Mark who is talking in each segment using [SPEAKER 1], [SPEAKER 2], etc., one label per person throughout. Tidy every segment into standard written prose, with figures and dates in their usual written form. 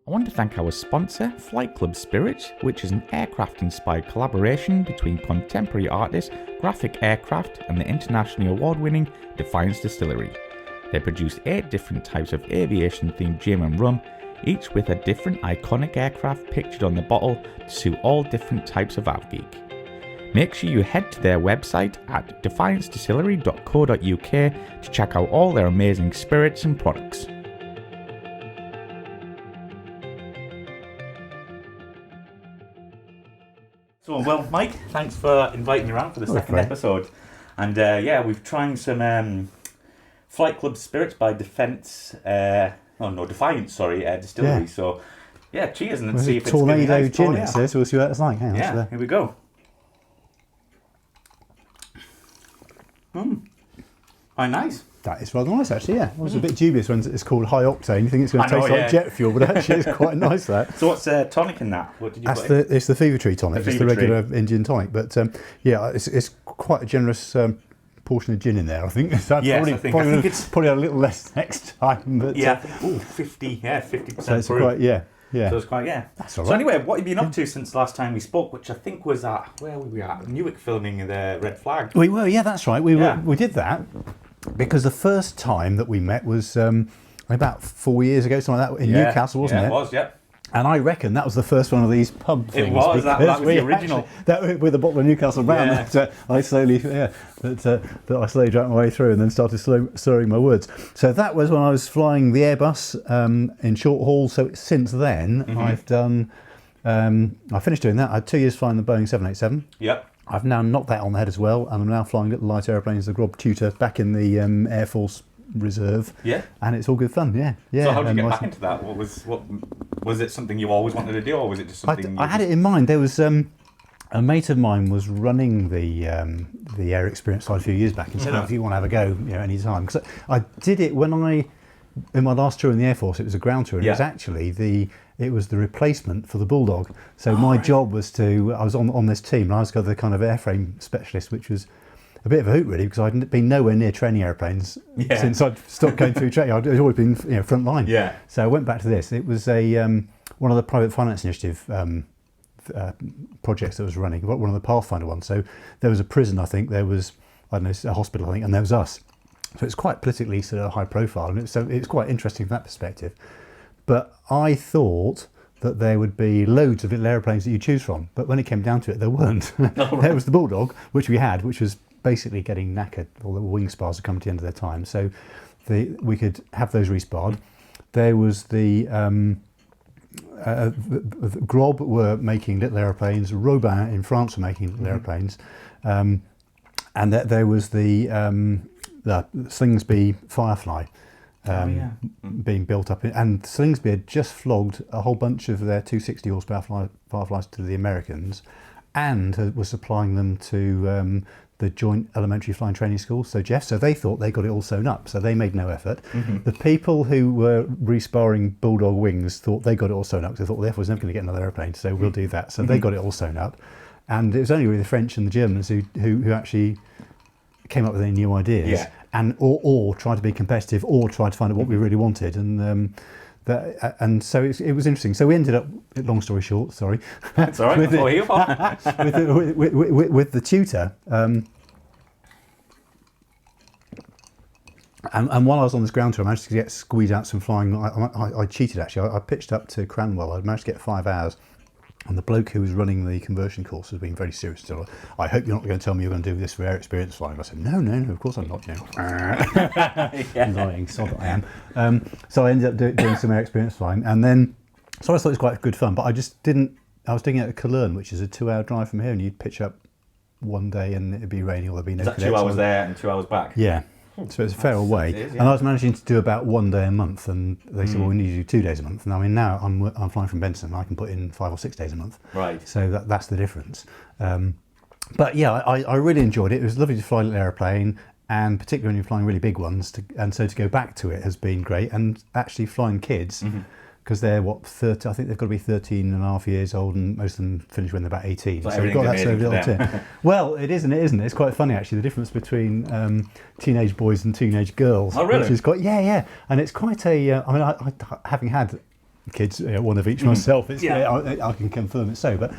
[SPEAKER 1] I want to thank our sponsor, Flight Club Spirit, which is an aircraft-inspired collaboration between contemporary artist Graphic Aircraft and the internationally award-winning Defiance Distillery. They produce 8 different types of aviation-themed gin and rum, each with a different iconic aircraft pictured on the bottle to suit all different types of avgeek. Make sure you head to their website at defiancedistillery.co.uk to check out all their amazing spirits and products. So, well, Mike, thanks for inviting me around for the second episode. And we've trying some Flight Club Spirits by Defiance Distillery.
[SPEAKER 2] Yeah.
[SPEAKER 1] So, yeah, cheers and see if it's
[SPEAKER 2] Tornado
[SPEAKER 1] going to be
[SPEAKER 2] gin,
[SPEAKER 1] nice.
[SPEAKER 2] it says. We'll see what it's like.
[SPEAKER 1] Here we go. Quite nice.
[SPEAKER 2] That is rather nice, actually, yeah. I was a bit dubious when it's called high octane. You think it's going to taste like jet fuel, but actually it's quite nice, that.
[SPEAKER 1] So what's tonic in that? What did you put in?
[SPEAKER 2] It's the Fever Tree tonic. It's the regular Indian tonic. But, it's quite a generous portion of gin in there, I think. So
[SPEAKER 1] Yes, I think it's...
[SPEAKER 2] Probably a little less next time. But,
[SPEAKER 1] 50%.
[SPEAKER 2] So it's quite, yeah.
[SPEAKER 1] So it's quite,
[SPEAKER 2] That's all right.
[SPEAKER 1] So anyway, what have you been up to since the last time we spoke, which I think was at, where were we at? Newark filming the Red Flag.
[SPEAKER 2] We were, yeah, that's right. We did that because the first time that we met was about 4 years ago, something like that, in Newcastle, wasn't it?
[SPEAKER 1] Yeah, it was, yeah.
[SPEAKER 2] And I reckon that was the first one of these pub things.
[SPEAKER 1] It was, that was the original.
[SPEAKER 2] With a bottle of Newcastle Brown that I slowly drank my way through and then started slurring my words. So that was when I was flying the Airbus in short haul. So since then, I've done, I finished doing that. I had 2 years flying the Boeing 787.
[SPEAKER 1] Yep.
[SPEAKER 2] I've now knocked that on the head as well. And I'm now flying little light airplanes, the Grob Tutor, back in the Air Force Reserve.
[SPEAKER 1] Yeah.
[SPEAKER 2] And it's all good fun, yeah.
[SPEAKER 1] So how did you get back into that? What was it something you always wanted to do, or was it just something
[SPEAKER 2] I had it in mind. There was a mate of mine was running the air experience side a few years back and said, if you want to have a go, any time. Because I did it when in my last tour in the Air Force, it was a ground tour, and it was actually the replacement for the Bulldog. So my job was I was on this team, and I was the kind of airframe specialist, which was a bit of a hoot really, because I'd been nowhere near training airplanes since I'd stopped going through training. I'd always been front line. Yeah. So I went back to this. It was one of the private finance initiative projects that was running, one of the Pathfinder ones. So there was a prison, I think. There was, I don't know, a hospital, I think, and there was us. So it's quite politically sort of high profile, and it's quite interesting from that perspective. But I thought that there would be loads of little airplanes that you choose from, but when it came down to it, there weren't. There was the Bulldog, which we had, which was basically getting knackered. All the wing spars had come to the end of their time, so we could have those resparred. There was the Grob were making little airplanes. Robin in France were making little airplanes, and there was the Slingsby Firefly being built up, and Slingsby had just flogged a whole bunch of their 260 horsepower Fireflies to the Americans, and was supplying them to the Joint Elementary Flying Training School, so they thought they got it all sewn up, so they made no effort. The people who were resparring Bulldog wings thought they got it all sewn up, because they thought the Air Force was never going to get another airplane, so we'll do that. So they got it all sewn up, and it was only really the French and the Germans who actually came up with any new ideas, and or tried to be competitive, or tried to find out what we really wanted, and so it was interesting. So we ended up, long story short, sorry.
[SPEAKER 1] That's all right. with
[SPEAKER 2] the tutor. And while I was on this ground tour, I managed to squeeze out some flying. I cheated actually. I pitched up to Cranwell. I managed to get 5 hours. And the bloke who was running the conversion course was being very serious. So I hope you're not going to tell me you're going to do this for air experience flying. I said, no, of course I'm not. Lying, sod that I am. So I ended up doing some air experience flying. And then, so I thought it was quite good fun, but I just didn't, I was doing it at Cologne, which is a 2-hour drive from here, and you'd pitch up one day and it'd be raining or there'd be no
[SPEAKER 1] connection. Is that 2 hours there and 2 hours back?
[SPEAKER 2] Yeah. So it's a fair away, and I was managing to do about 1 day a month, and they said, "Well, we need to do 2 days a month." And I mean, now I'm flying from Benson, and I can put in 5 or 6 days a month.
[SPEAKER 1] Right.
[SPEAKER 2] So that's the difference. But yeah, I really enjoyed it. It was lovely to fly a little airplane, and particularly when you're flying really big ones. And so to go back to it has been great, and actually flying kids. Because they're 30, I think they've got to be 13 and a half years old, and most of them finish when they're about 18.
[SPEAKER 1] So we've got that sort of little tip.
[SPEAKER 2] Well, it is and it isn't. It's quite funny actually, the difference between teenage boys and teenage girls.
[SPEAKER 1] Oh, really?
[SPEAKER 2] Which is quite, yeah. And it's quite a, I mean, I having had kids, one of each myself. It's, I can confirm it's so. But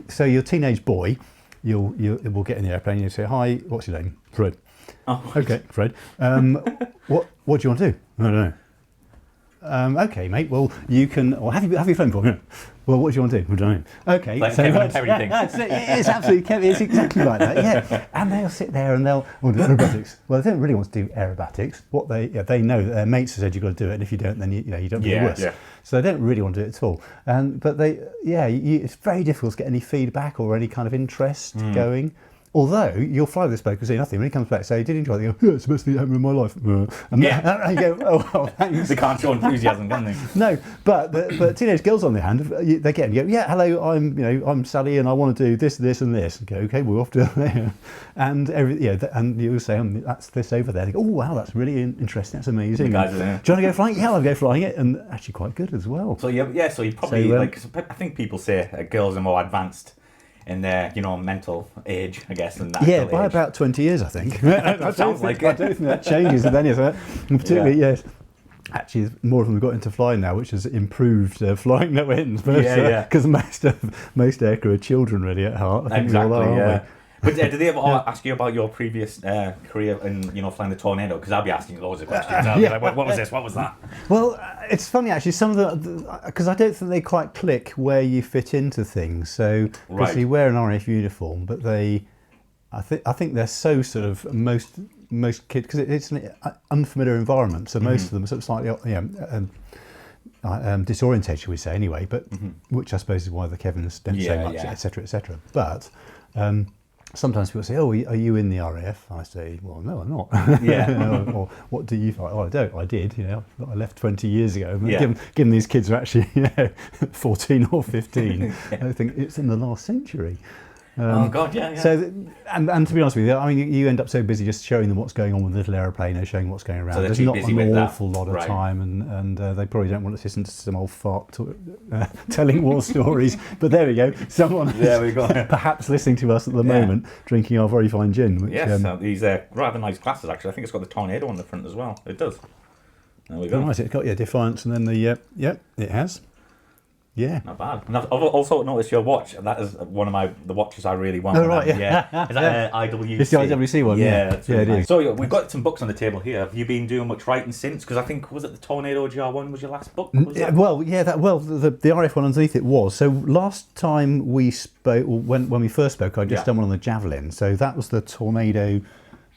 [SPEAKER 2] so your teenage boy, will get in the airplane and you say, "Hi, what's your name?" Fred.
[SPEAKER 3] Oh.
[SPEAKER 2] Okay, Fred. What do you want to do? I don't know. Okay, mate. Well, you can. Or have you flown before? Well, what do you want to do? I don't know. Okay,
[SPEAKER 3] Like
[SPEAKER 2] so
[SPEAKER 3] Kevin and Perry thing.
[SPEAKER 2] it's absolutely Kevin. It's exactly like that. Yeah, and they'll sit there and they'll do aerobatics. Well, they don't really want to do aerobatics. What they know that their mates have said you've got to do it, and if you don't, then you don't do worse. Yeah. So they don't really want to do it at all. But it's very difficult to get any feedback or any kind of interest going. Although you'll fly this bloke and say nothing. When he comes back, say, "Did you enjoy it?" They go, "It's the best thing that happened in my life." And you go, "Oh, well, thanks."
[SPEAKER 3] They can't show enthusiasm, can they?
[SPEAKER 2] No, but teenage girls on the hand, they get and go, "Yeah, hello, I'm Sally, and I want to do this, this, and this." And go, "Okay, we're off to there," and and you say, "That's this over there." They go, "Oh, wow, that's really interesting. That's amazing."
[SPEAKER 3] The guys are there.
[SPEAKER 2] Do you want to go flying? Yeah, I'll go flying it, and actually quite good as well.
[SPEAKER 3] So so you probably I think people say girls are more advanced in their mental age, I guess, than that.
[SPEAKER 2] By about 20 years, I think.
[SPEAKER 3] I don't think
[SPEAKER 2] that changes with any of that. And particularly, yes. Actually, more of them have got into flying now, which has improved flying no ends. Because most aircrew are children really at heart. I think
[SPEAKER 3] exactly. But did they ever ask you about your previous career in flying the Tornado? Because I'll be asking loads of questions. I'll be like, what was this? What was that?
[SPEAKER 2] Well, it's funny actually. Some of because I don't think they quite click where you fit into things. So because you wear an RAF uniform, but I think they're so sort of most kids, because it's an unfamiliar environment. So most of them are sort of slightly disorientated, shall we say? Anyway, but which I suppose is why the Kevins don't say much, etc., etc. But sometimes people say, "Oh, are you in the RAF?" I say, "Well, no, I'm not." Yeah. or what do you fight? Oh, I don't. I did. I left 20 years ago. Given these kids are actually 14 or 15, I think it's in the last century.
[SPEAKER 3] Oh God, yeah.
[SPEAKER 2] So, and to be honest with you, I mean, you end up so busy just showing them what's going on with the little aeroplane or showing what's going around.
[SPEAKER 3] So
[SPEAKER 2] there's not an awful lot of time, and they probably don't want to listen to some old fart telling war stories. But there we go. Someone perhaps listening to us at the moment, drinking our very fine gin. Which,
[SPEAKER 3] these rather nice glasses actually. I think it's got the Tornado on the front as well. It does. There we go.
[SPEAKER 2] Right, it's got Defiance, and then it has. Yeah,
[SPEAKER 3] not bad. And I've also noticed your watch. That is one of the watches I really want.
[SPEAKER 2] Oh right,
[SPEAKER 3] Is that an IWC?
[SPEAKER 2] It's the IWC one.
[SPEAKER 3] Yeah,
[SPEAKER 2] really nice.
[SPEAKER 3] So we've got some books on the table here. Have you been doing much writing since? Because I think was it the Tornado GR1 was your last book? Was that?
[SPEAKER 2] The RF one underneath it was. So last time we spoke, when we first spoke, I'd just done one on the Javelin. So that was the Tornado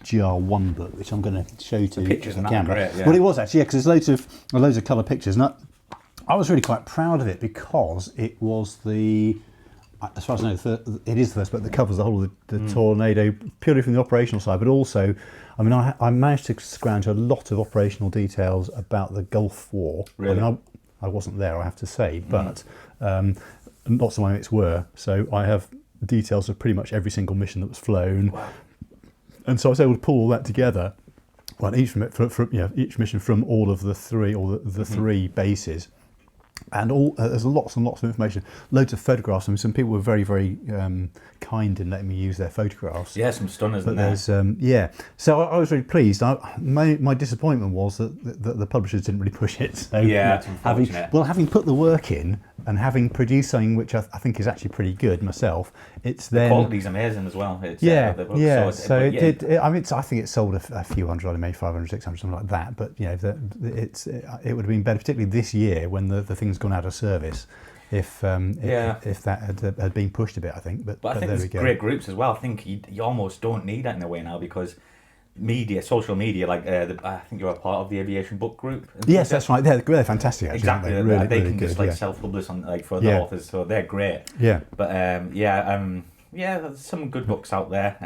[SPEAKER 2] GR1 book, which I'm going to show to
[SPEAKER 3] pictures
[SPEAKER 2] the
[SPEAKER 3] on
[SPEAKER 2] camera.
[SPEAKER 3] Great, yeah.
[SPEAKER 2] Well, it was actually, because there's loads of colour pictures. And I was really quite proud of it because it was as far as I know, it is the first book that covers the whole of the Tornado, purely from the operational side, but also, I mean, I managed to scrounge a lot of operational details about the Gulf War.
[SPEAKER 3] Really?
[SPEAKER 2] I mean, I wasn't there, I have to say, but lots of my mates were, so I have details of pretty much every single mission that was flown.
[SPEAKER 3] Wow. And
[SPEAKER 2] so I was able to pull all that together, each mission from all of the three, or the three bases. And there's lots and lots of information, loads of photographs. I mean, some people were very, very kind in letting me use their photographs.
[SPEAKER 3] Yeah, some stunners.
[SPEAKER 2] But there's So I was really pleased. My disappointment was that the publishers didn't really push it. So,
[SPEAKER 3] it's unfortunate.
[SPEAKER 2] having put the work in and having produced something which I think is actually pretty good myself, it's then
[SPEAKER 3] the quality's amazing as well. It's,
[SPEAKER 2] I think it sold a few hundred, maybe 500, 600, something like that. But it would have been better, particularly this year when the thing's gone out of service, if that had been pushed a bit, I think. But
[SPEAKER 3] I think there's great groups as well. I think you almost don't need that in a way now, because social media, like I think you're a part of the aviation book group.
[SPEAKER 2] Yes, that's right. They're fantastic. Actually,
[SPEAKER 3] exactly.
[SPEAKER 2] They? Really,
[SPEAKER 3] they
[SPEAKER 2] really
[SPEAKER 3] can
[SPEAKER 2] good,
[SPEAKER 3] just self-publish on for the authors, so they're great.
[SPEAKER 2] Yeah.
[SPEAKER 3] But there's some good books out there.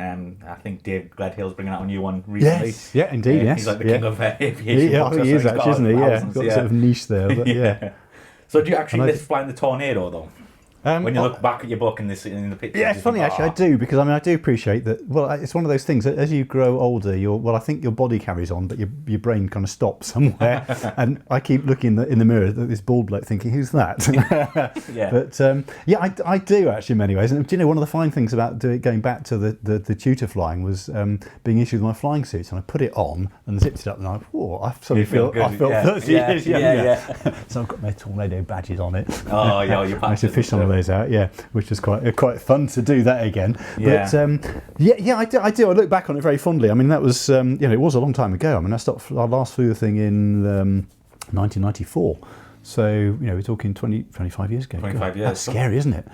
[SPEAKER 3] I think Dave Gledhill's bringing out a new one recently.
[SPEAKER 2] Yes, yeah, indeed. Yes,
[SPEAKER 3] he's like the king of aviation books.
[SPEAKER 2] He is actually, isn't he? Yeah, got sort of niche there. But
[SPEAKER 3] So do you actually miss flying the Tornado though? When you look back at your book in the picture.
[SPEAKER 2] Yeah, it's funny actually. I do, because I do appreciate that. Well, it's one of those things that as you grow older, I think your body carries on, but your brain kind of stops somewhere. And I keep looking in the mirror at this bald bloke, thinking, "Who's that?"
[SPEAKER 3] Yeah.
[SPEAKER 2] But I do actually in many ways. And do you know, one of the fine things about going back to the tutor flying was being issued with my flying suits, and I put it on and zipped it up, and I suddenly felt 30 years younger.
[SPEAKER 3] Yeah.
[SPEAKER 2] So I've got my Tornado badges on it.
[SPEAKER 3] Oh, yeah, your
[SPEAKER 2] I should fish some of those out, yeah, which was quite fun to do that again.
[SPEAKER 3] Yeah.
[SPEAKER 2] But I do. I look back on it very fondly. I mean, that was it was a long time ago. I mean, I last flew the thing in 1994. So we're talking 25 years ago.
[SPEAKER 3] 25 years.
[SPEAKER 2] That's scary, isn't it?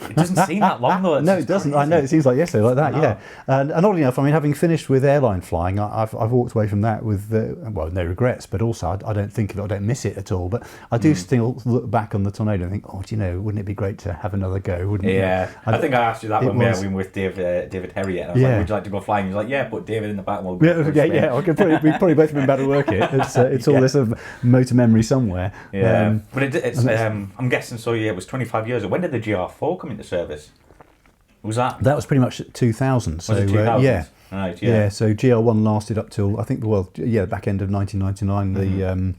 [SPEAKER 3] It doesn't seem that long though.
[SPEAKER 2] No, it doesn't. Crazy. I know, it seems like yesterday, like that. No. Yeah. And oddly enough, I mean, having finished with airline flying, I've walked away from that with no regrets, but also I don't think of it, I don't miss it at all. But I do still look back on the Tornado and think, wouldn't it be great to have another go? Wouldn't it?
[SPEAKER 3] Yeah. I think I asked you that when we were with David Herriot. And I was like, would you like to go flying? He was like, yeah, put David in the back. We'll
[SPEAKER 2] yeah. We've probably both been better work it. It's all this motor memory somewhere.
[SPEAKER 3] Yeah. But it's I'm guessing so. Yeah, it was 25 years. When did the GR4 come into service? Was that?
[SPEAKER 2] That was pretty much 2000. So,
[SPEAKER 3] was it 2000?
[SPEAKER 2] Yeah.
[SPEAKER 3] Right, yeah.
[SPEAKER 2] So GR1 lasted up till, I think, back end of 1999, the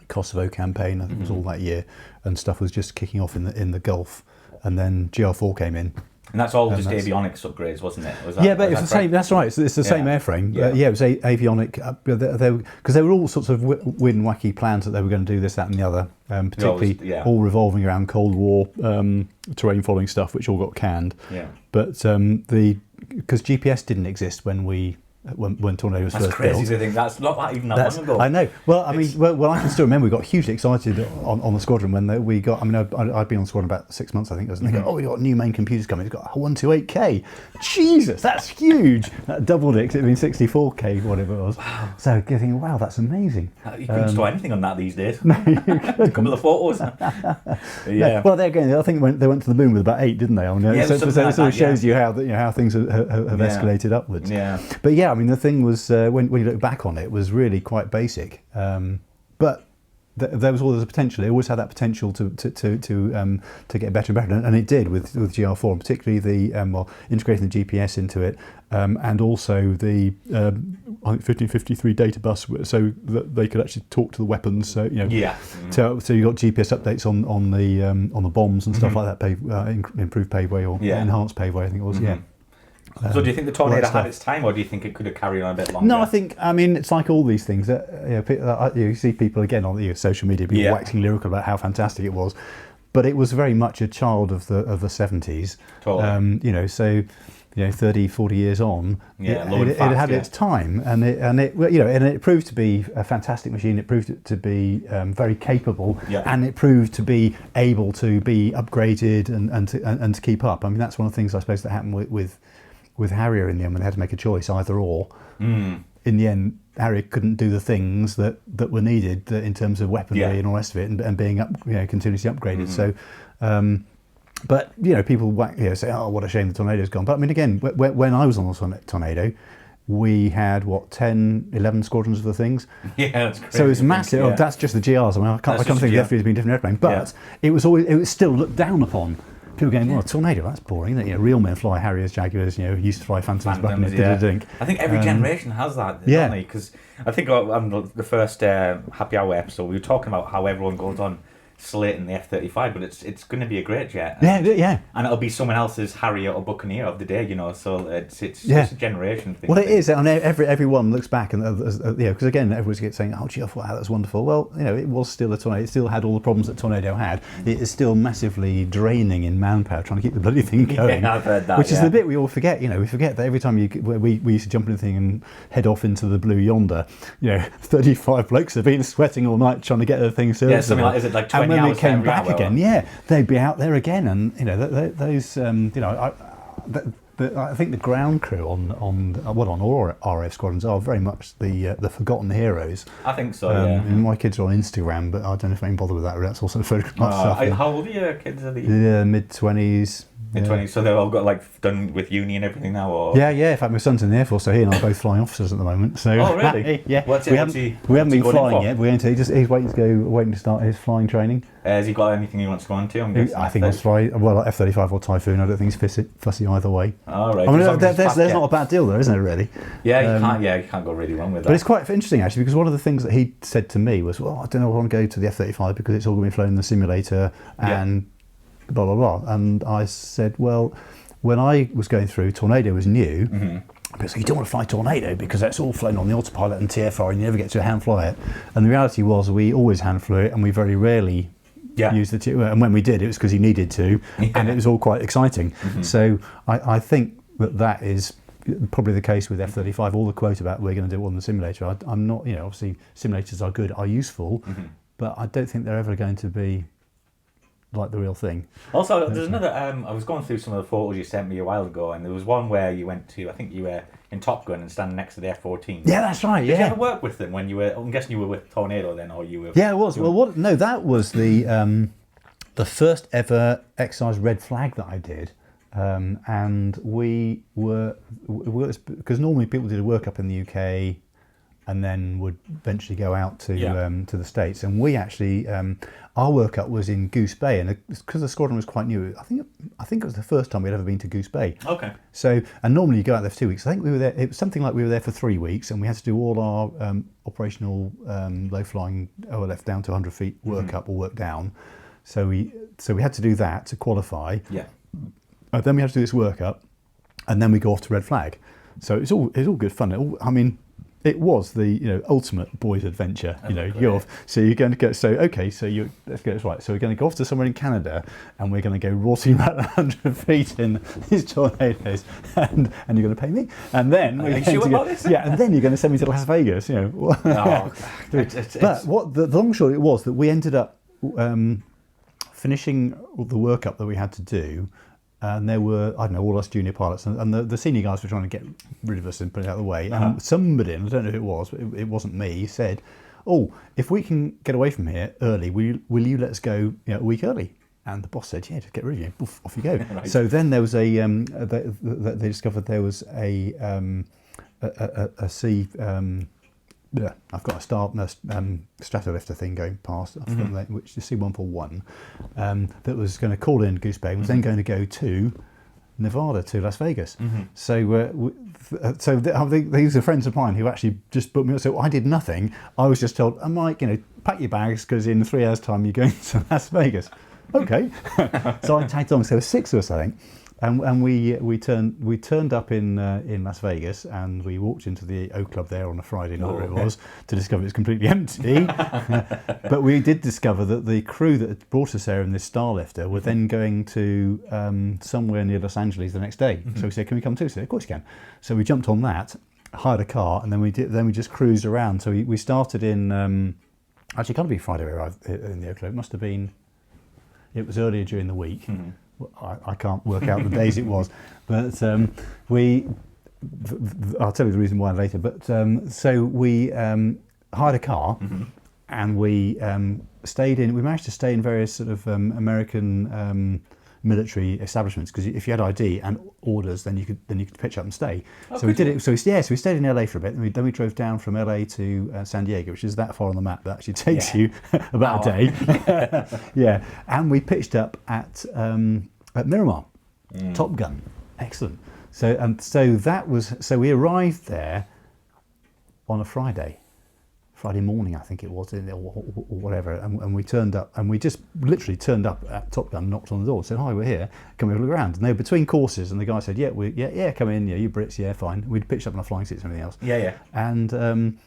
[SPEAKER 2] Kosovo campaign, I think was all that year, and stuff was just kicking off in the Gulf, and then GR4 came in.
[SPEAKER 3] And that's all just avionics upgrades, wasn't it?
[SPEAKER 2] But it's the same. That's right. It's the same airframe. It was avionic, because there were all sorts of weird and wacky plans that they were going to do this, that, and the other. Particularly all revolving around Cold War terrain following stuff, which all got canned. Yeah. But because GPS didn't exist when Tornado was first built.
[SPEAKER 3] That's crazy to think that's not even that long ago.
[SPEAKER 2] I know. Well, I can still remember we got hugely excited on the Squadron when we got. I mean, I'd been on Squadron about 6 months, I think. And they go, we got new main computers coming. It's got a 128K. Jesus, that's huge. That doubled it. 'Cause it'd been 64K, whatever it was. Wow. So you're thinking, wow, that's amazing.
[SPEAKER 3] You couldn't store anything on that these days. No, you couldn't. A couple of photos.
[SPEAKER 2] Yeah. No, well, they again, I think they went to the moon with about 8, didn't they? I mean, so it sort of shows you how things have escalated upwards. Yeah. But yeah. I mean, the thing was, when you look back on it, was really quite basic. But there was always a potential. It always had that potential to get better and better, and it did with GR4, and particularly the integrating the GPS into it, and also the I think 1553 data bus, so that they could actually talk to the weapons. So so you got GPS updates on the bombs and stuff like that. Improved paveway or enhanced paveway, I think it was. Yeah.
[SPEAKER 3] So do you think the Tornado had its time, or do you think it could have carried on a bit longer?
[SPEAKER 2] No, I mean, it's like all these things. You see people again on social media being waxing lyrical about how fantastic it was, but it was very much a child of the 70s. Totally. 30, 40 years on, it had its time, and it proved to be a fantastic machine. It proved to be very capable, and it proved to be able to be upgraded and to keep up. I mean, that's one of the things I suppose that happened with Harrier in the end, when they had to make a choice, either or. In the end, Harrier couldn't do the things that were needed in terms of weaponry and all the rest of it, and being continuously upgraded. So, but people say, "Oh, what a shame the Tornado's gone." But I mean, again, when I was on the Tornado, we had 10, 11 squadrons of the things. Yeah, that's crazy. So it was massive. That's just the GRs. I mean, I can't think of the F3s being different airplanes, but it was still looked down upon. People going, well, Tornado, that's boring, isn't it? Real men fly Harriers, Jaguars, used to fly Phantoms back in the
[SPEAKER 3] I think every generation has that, don't they? Because I think on the first Happy Hour episode, we were talking about how everyone goes on slating the F-35, but it's going to be a great jet. And it'll be someone else's Harrier or Buccaneer of the day, so it's just a generation thing.
[SPEAKER 2] Well, it is, and everyone looks back and because again, everyone's saying, "Oh, gee, wow, that's wonderful." Well, it was still a Tornado. It still had all the problems that Tornado had. It is still massively draining in manpower trying to keep the bloody thing going.
[SPEAKER 3] I've heard that.
[SPEAKER 2] Which is the bit we all forget. We forget that every time we used to jump in the thing and head off into the blue yonder. 35 blokes have been sweating all night trying to get the thing serviceable.
[SPEAKER 3] Yeah, something like, is it like 20
[SPEAKER 2] when they came back again, they'd be out there again, and those I think the ground crew on all RAF squadrons are very much the forgotten heroes.
[SPEAKER 3] I think so.
[SPEAKER 2] My kids are on Instagram, but I don't know if I can bother with that. That's also photograph stuff.
[SPEAKER 3] How old are your kids? Are they?
[SPEAKER 2] Mid-20s.
[SPEAKER 3] In 20, so they've all got like done with uni and everything now, or
[SPEAKER 2] yeah. In fact, my son's in the Air Force, so he and I are both flying officers at the moment. So
[SPEAKER 3] oh really?
[SPEAKER 2] Yeah. We haven't been flying yet. He's waiting to start his flying training.
[SPEAKER 3] Has he got anything he wants to go on to?
[SPEAKER 2] I think he'll fly F-35 or Typhoon. I don't think he's fussy either way.
[SPEAKER 3] All right.
[SPEAKER 2] I mean, there's not a bad deal there, isn't there? Really?
[SPEAKER 3] Yeah, you can't go really wrong with that.
[SPEAKER 2] But it's quite interesting actually, because one of the things that he said to me was, "Well, I don't know if I want to go to the F-35 because it's all going to be flown in the simulator and blah blah blah." And I said, "Well, when I was going through, Tornado was new." Mm-hmm. Because you don't want to fly Tornado because that's all flown on the autopilot and TFR, and you never get to hand fly it. And the reality was, we always hand flew it, and we very rarely used the and when we did, it was because he needed to, and it was all quite exciting. Mm-hmm. So I think that is probably the case with F-35. All the quote about we're going to do it on the simulator, I'm not. Obviously simulators are good, are useful, but I don't think they're ever going to be like the real thing.
[SPEAKER 3] Also, there's another. I was going through some of the photos you sent me a while ago, and there was one where you went to. I think you were in Top Gun and standing next to the F-14.
[SPEAKER 2] Yeah, that's right.
[SPEAKER 3] Did you ever work with them when you were? I'm guessing you were with Tornado then, or you were?
[SPEAKER 2] Yeah, it was. Well, no, that was the first ever exercise red flag that I did, and we were because normally people did a workup in the UK. And then would eventually go out to the States. And we actually, our workup was in Goose Bay, and because the squadron was quite new, I think it was the first time we'd ever been to Goose Bay.
[SPEAKER 3] Okay.
[SPEAKER 2] So, and normally you go out there for 2 weeks. I think we were there. It was something like we were there for 3 weeks, and we had to do all our operational low flying OLF down to 100 feet workup or work down. So we had to do that to qualify.
[SPEAKER 3] Yeah.
[SPEAKER 2] Then we had to do this workup, and then we go off to red flag. So it's all good fun. It was the ultimate boys' adventure. So you're going to go. So okay, so let's get this right. So we're going to go off to somewhere in Canada, and we're going to go rotting around 100 feet in these tornadoes, and you're going to pay me, and then
[SPEAKER 3] are you sure about this?
[SPEAKER 2] And then you're going to send me to Las Vegas. But what the long short it was that we ended up finishing the workup that we had to do. And there were, all us junior pilots, and the senior guys were trying to get rid of us and put it out of the way. And somebody, and I don't know who it was, but it wasn't me, said, "Oh, if we can get away from here early, will you let us go a week early?" And the boss said, "Yeah, just get rid of you. Off you go." Right. So then there was they discovered there was a C. I've got a stratolifter thing going past, which is C-141, that was going to call in Goose Bay, was then going to go to Nevada, to Las Vegas. So these are friends of mine who actually just booked me up. So I did nothing. I was just told, Mike, pack your bags because in 3 hours' time you're going to Las Vegas. Okay. So I tagged along. So there were 6 of us, I think. And we turned up in Las Vegas, and we walked into the O Club there on a Friday night, it was, to discover it was completely empty. But we did discover that the crew that had brought us there in this Starlifter were then going to somewhere near Los Angeles the next day. So we said, "Can we come too?" So of course you can. So we jumped on that, hired a car, and then we just cruised around. So we started in actually, it can't be Friday we arrived in the O Club. It was earlier during the week. I can't work out the days it was, but I'll tell you the reason why later. But so we hired a car, and we managed to stay in various sort of American military establishments, because if you had ID and orders, then you could pitch up and stay. So we did it. So we stayed in LA for a bit, and then we drove down from LA to San Diego, which is that far on the map that actually takes you about a day. And we pitched up at Miramar, Top Gun. Excellent. So we arrived there on a Friday morning, I think it was, or whatever, and we turned up, and we just literally turned up at Top Gun, knocked on the door, said, "Hi, we're here, can we have a look around?" And they were between courses, and the guy said, "Yeah, come in, you Brits, fine." We'd pitched up on our flying seats and everything else. And and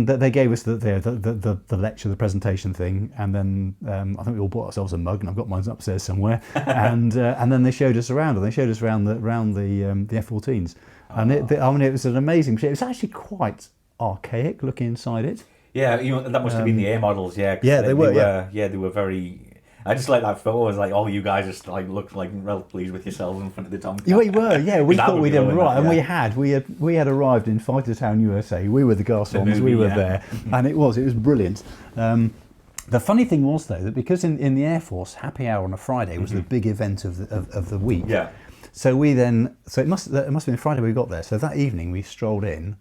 [SPEAKER 2] they gave us the lecture, the presentation thing, and then I think we all bought ourselves a mug, and I've got mine upstairs somewhere. and then they showed us around, the F-14s, and it was an amazing machine. It was actually quite archaic looking inside it.
[SPEAKER 3] Yeah, that must have been the A models. Yeah,
[SPEAKER 2] they were.
[SPEAKER 3] They were very. I just like that photo. It was like all you guys just looked like well pleased with yourselves in front of the Tomcat.
[SPEAKER 2] Yeah, we were. Yeah, we thought we'd done right, and we had arrived in Fightertown, USA. We were the garçons. We were there, and it was brilliant. The funny thing was, though, that because in the Air Force, happy hour on a Friday was the big event of the week.
[SPEAKER 3] Yeah.
[SPEAKER 2] So it must have been Friday we got there. So that evening we strolled in.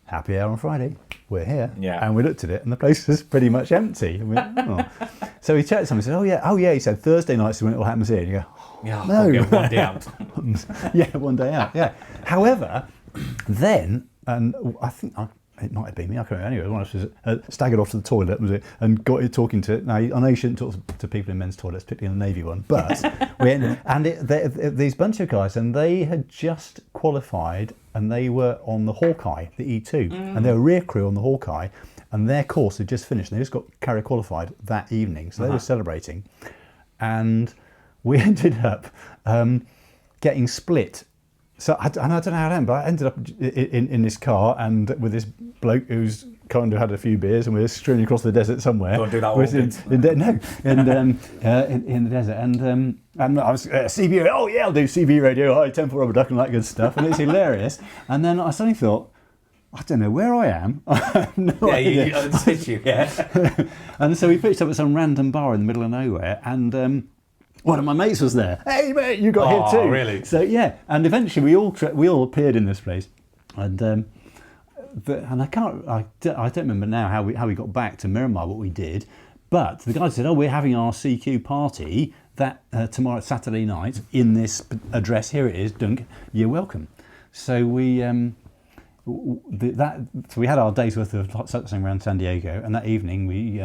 [SPEAKER 2] Happy hour on Friday. We're here.
[SPEAKER 3] Yeah.
[SPEAKER 2] And we looked at it, and the place was pretty much empty. And we went, oh. So we checked something. Said, oh yeah. He said Thursday nights when it all happens here. And you go,
[SPEAKER 3] Yeah,
[SPEAKER 2] no.
[SPEAKER 3] okay, one day out.
[SPEAKER 2] Yeah, one day out. Yeah. However, then, and I think it might have been me. I can't remember. Anyway, one of us was staggered off to the toilet, was it, and got it talking to. Now I know you shouldn't talk to people in men's toilets, particularly in the Navy one, but we ended, and these bunch of guys, and they had just qualified, and they were on the Hawkeye, the E2, and they were rear crew on the Hawkeye, and their course had just finished. And they just got carrier qualified that evening, so they were celebrating, and we ended up getting split. So I don't know how it happened, but I ended up in this car and with this bloke who's kind of had a few beers, and we were streaming across the desert somewhere.
[SPEAKER 3] Don't do that all
[SPEAKER 2] in the desert, and I was CB. Oh yeah, I'll do CB radio, high tempo rubber duck, and that good stuff, and it's hilarious. And then I suddenly thought, I don't know where I am. I have no idea.
[SPEAKER 3] Yeah.
[SPEAKER 2] And so we pitched up at some random bar in the middle of nowhere, and one of my mates was there. Hey mate, you got here too.
[SPEAKER 3] Really?
[SPEAKER 2] So yeah, and eventually we all appeared in this place, and I don't remember now how we got back to Miramar, what we did, but the guy said, oh, we're having our CQ party that tomorrow, Saturday night, in this address. Here it is, Dunk. You're welcome. So we we had our day's worth of sightseeing around San Diego, and that evening we.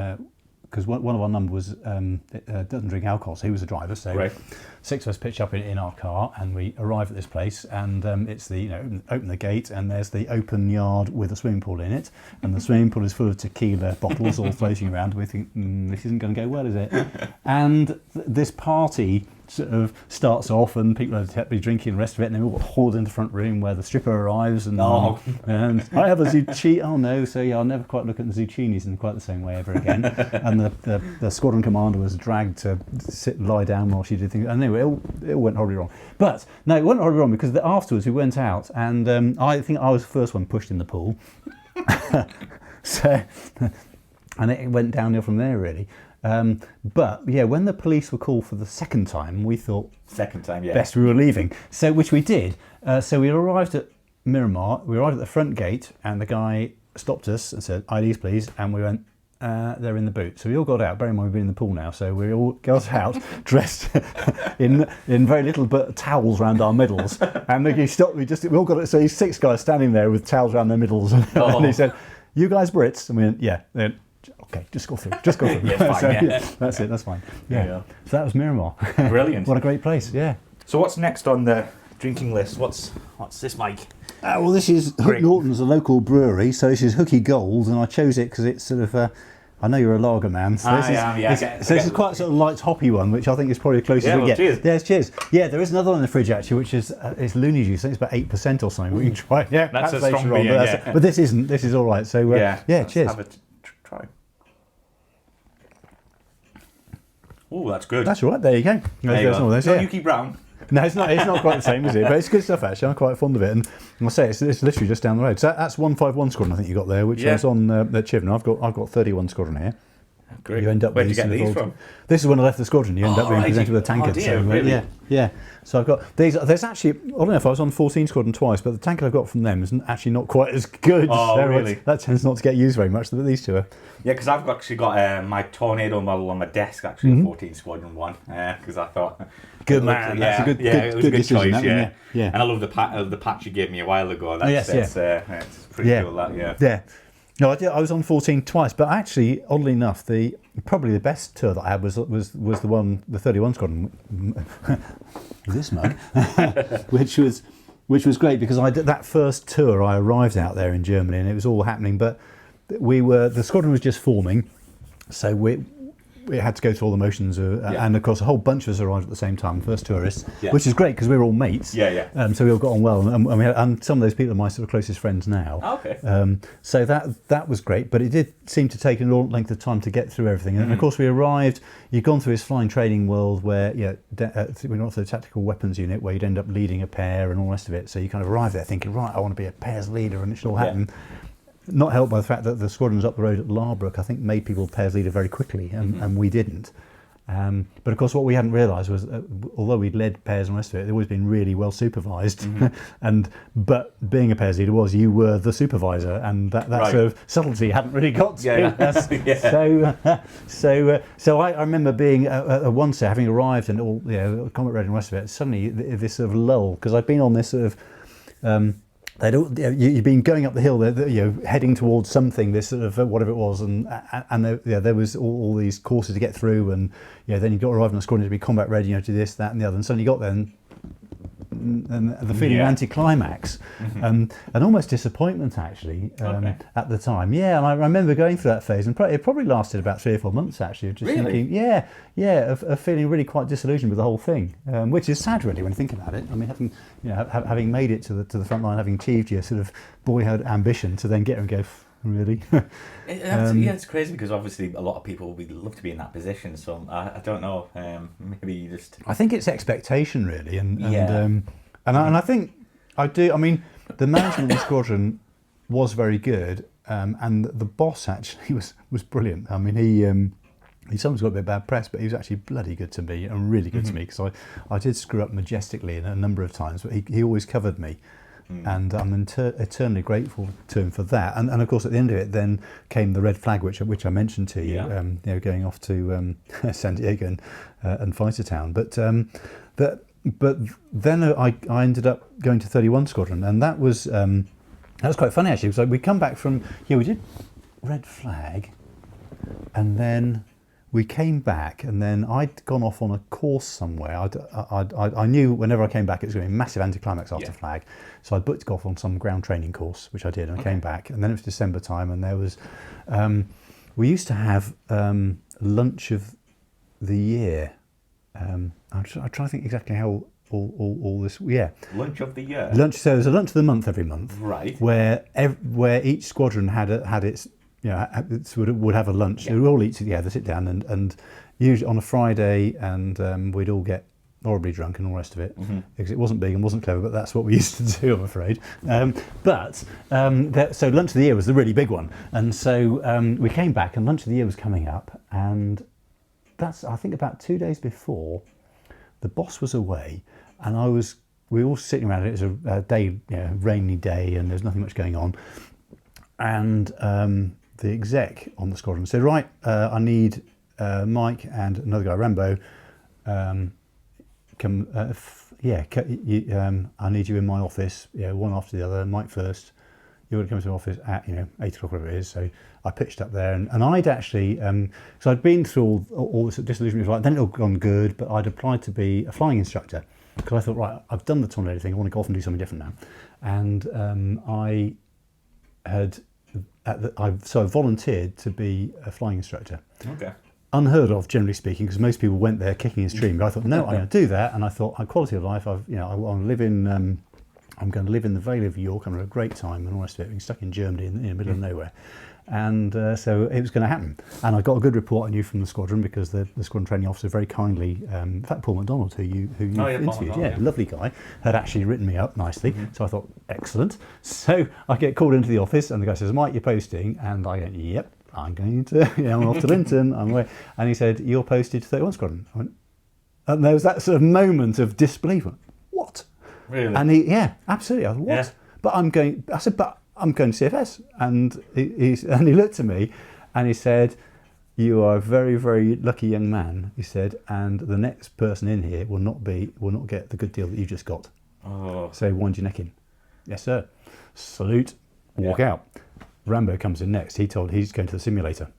[SPEAKER 2] Because one of our number was doesn't drink alcohol, so he was the driver. So 6 of us pitched up in our car, and we arrived at this place, and it's the open the gate, and there's the open yard with a swimming pool in it, and the swimming pool is full of tequila bottles all floating around. We think this isn't going to go well, is it? And this party sort of starts off, and people are happily drinking the rest of it, and then we all hauled in the front room where the stripper arrives, and and I have a zucchini. Oh no, so yeah, I'll never quite look at the zucchinis in quite the same way ever again. And the squadron commander was dragged to lie down while she did things. And anyway, it went horribly wrong. But no, it went horribly wrong because afterwards we went out, and I think I was the first one pushed in the pool. So, and it went downhill from there really. But yeah, when the police were called for the second time, we thought best we were leaving. So which we did. So we arrived at Miramar. We arrived at the front gate, and the guy stopped us and said, "IDs, please." And we went, "They're in the boot." So we all got out. Bear in mind, we've been in the pool now, so we all got out dressed in very little but towels around our middles. And he stopped. We all got it. So these 6 guys standing there with towels around their middles, and he said, "You guys Brits?" And we went, "Yeah." Okay, just go through.
[SPEAKER 3] Yeah, fine,
[SPEAKER 2] so,
[SPEAKER 3] yeah.
[SPEAKER 2] That's it, that's fine. Yeah. So that was Miramar.
[SPEAKER 3] Brilliant.
[SPEAKER 2] What a great place, yeah.
[SPEAKER 3] So what's next on the drinking list? What's this, Mike?
[SPEAKER 2] Well, this is Hook Norton's, a local brewery, so this is Hooky Gold, and I chose it because it's sort of, I know you're a lager man, so this is quite a sort of light hoppy one, which I think is probably the closest we get.
[SPEAKER 3] Cheers.
[SPEAKER 2] Yes, cheers. Yeah, there is another one in the fridge actually, which is it's loony juice. I think it's about 8% or something. We can try. Yeah,
[SPEAKER 3] that's a strong beer,
[SPEAKER 2] but this isn't. This is all right. So cheers.
[SPEAKER 3] Have a try. Oh, that's good.
[SPEAKER 2] That's all right. There you go.
[SPEAKER 3] It's not Yuki Brown.
[SPEAKER 2] No, it's not quite the same, is it? But it's good stuff actually. I'm quite fond of it, and I'll say it's literally just down the road. So that's 151 Squadron I think you got there, which is on Chivnon. I've got 31 Squadron here.
[SPEAKER 3] Great.
[SPEAKER 2] You end up
[SPEAKER 3] Where'd you get these from?
[SPEAKER 2] This is when I left the squadron. You end up being presented with a tanker.
[SPEAKER 3] Really?
[SPEAKER 2] Yeah. So I've got these. There's actually, I don't know if I was on 14 Squadron twice, but the tanker I got from them is actually not quite as good.
[SPEAKER 3] Oh, really?
[SPEAKER 2] That tends not to get used very much. But these two are.
[SPEAKER 3] Yeah, because I've actually got my Tornado model on my desk, actually, 14 Squadron 1, because I thought...
[SPEAKER 2] Good man. That's a good
[SPEAKER 3] it was a good
[SPEAKER 2] decision,
[SPEAKER 3] choice, yeah.
[SPEAKER 2] And
[SPEAKER 3] I love the patch you gave me a while ago. It's pretty cool, that,
[SPEAKER 2] Yeah. No, I was on 14 twice, but actually, oddly enough, probably the best tour that I had was the 31 Squadron, this mug, which was great because I did that first tour. I arrived out there in Germany, and it was all happening, but the squadron was just forming, so we had to go through all the motions, and of course a whole bunch of us arrived at the same time, first tourists, which is great because we were all mates. So we all got on well, and some of those people are my sort of closest friends now.
[SPEAKER 3] Okay.
[SPEAKER 2] So that was great, but it did seem to take a long length of time to get through everything. And of course we arrived. You've gone through this flying training world where we went through the tactical weapons unit where you'd end up leading a pair and all the rest of it. So you kind of arrive there thinking, right, I want to be a pair's leader, and it should all happen. not helped by the fact that the squadrons up the road at Larbrook, I think, made people pairs leader very quickly, and we didn't. But of course, what we hadn't realised was, although we'd led pairs and the rest of it, they'd always been really well supervised. But being a pairs leader you were the supervisor, and that
[SPEAKER 3] right.
[SPEAKER 2] sort of subtlety hadn't really got to us. So I remember being at one set, having arrived and all, combat ready and the rest of it. Suddenly, this sort of lull, because I'd been on this sort of. You've been going up the hill, heading towards something, this sort of whatever it was, and there was all these courses to get through, and then you got to arrive on the squadron to be combat ready, to this, that, and the other, and suddenly you got there, and the feeling of anticlimax, and almost disappointment actually at the time. Yeah, and I remember going through that phase, and it probably lasted about 3 or 4 months actually, of just thinking, of feeling really quite disillusioned with the whole thing, which is sad really when you think about it. I mean, having made it to the front line, having achieved your sort of boyhood ambition, to then get and go, really?
[SPEAKER 3] It's crazy, because obviously a lot of people would love to be in that position. So I don't know. Maybe you just.
[SPEAKER 2] I think it's expectation really, and I think I do. I mean, the management of the squadron was very good, and the boss actually was brilliant. I mean, he sometimes got a bit bad press, but he was actually bloody good to me, and really good to me, because I did screw up majestically a number of times, but he always covered me. And I'm eternally grateful to him for that. And of course, at the end of it, then came the red flag, which I mentioned to you. Going off to San Diego and Fighter Town. But then I ended up going to 31 Squadron, and that was quite funny actually. It was like we come back from we did red flag, and then we came back, and then I'd gone off on a course somewhere. I knew whenever I came back it was going to be a massive anticlimax after flag, so I booked off on some ground training course, which I did, and I came back, and then it was December time, and there was we used to have lunch of the year. I'm trying to think exactly how all this.
[SPEAKER 3] Lunch of the year.
[SPEAKER 2] So there's a lunch of the month every month,
[SPEAKER 3] right?
[SPEAKER 2] Where each squadron had its. Would have a lunch. We'd all eat together, sit down, and usually on a Friday, and we'd all get horribly drunk and all the rest of it, because it wasn't big and wasn't clever, but that's what we used to do, I'm afraid. So lunch of the year was the really big one, and so we came back, and lunch of the year was coming up, and that's, I think, about 2 days before. The boss was away, and we were all sitting around. It was a day, rainy day, and there was nothing much going on, and the exec on the squadron said, right, I need Mike and another guy, Rambo, I need you in my office, one after the other. Mike first, you're going to come to my office at 8 o'clock, whatever it is. So I pitched up there, and I'd actually, so I'd been through all this disillusionment, then it all gone good, but I'd applied to be a flying instructor, because I thought, right, I've done the Tornado thing, I want to go off and do something different now. And I volunteered to be a flying instructor. Okay. Unheard of, generally speaking, because most people went there kicking and streaming. But I thought, no, I'm going to do that. And I thought, quality of life. I'm going to live in the Vale of York. I'm going to have a great time and all the rest of it. Being stuck in Germany in the middle of nowhere. And so it was going to happen. And I got a good report, I knew, from the squadron, because the squadron training officer very kindly, in fact, Paul McDonald, who you interviewed, lovely guy, had actually written me up nicely. So I thought, excellent. So I get called into the office, and the guy says, Mike, you're posting. And I go, yep, I'm going to, I'm off to Linton. I'm away. And he said, you're posted to 31 Squadron. I went, and there was that sort of moment of disbelief. What? Really? And he, absolutely. I was, what? But I said, I'm going to CFS, and he looked at me, and he said, "You are a very, very lucky young man." He said, "And the next person in here will not get the good deal that you just got. So wind your neck in." Yes, sir. Salute. Walk out. Rambo comes in next. He's going to the simulator.